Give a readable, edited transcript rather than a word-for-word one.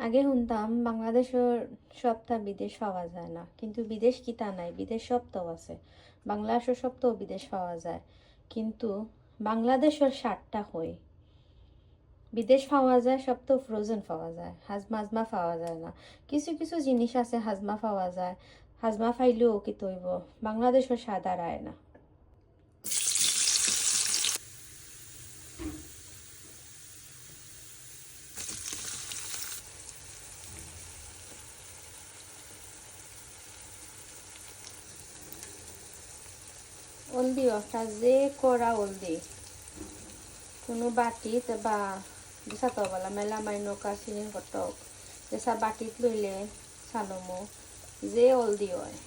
আগে শুনতাম বাংলাদেশের সবটা বিদেশ পাওয়া যায় না, কিন্তু বিদেশ কি তা নাই, বিদেশ সবটাও আছে। বাংলাদেশের সবটাও বিদেশ পাওয়া যায়, কিন্তু বাংলাদেশের স্বাদটা হই বিদেশ পাওয়া যায়, সবটাও ফ্রোজেন পাওয়া যায়, হাজমা পাওয়া যায় না। কিছু কিছু জিনিস আছে হাজমা পাওয়া যায়, হাজমা পাইলেও কি তৈব বাংলাদেশের স্বাদ আর আয় না। হলদি একটা যে করা হলদি কোনো বাটিত বা সাতবালা মেলা মাইনকা চিনি কটক যেসা বাটিত লইলে সানমো যে হলদি হয়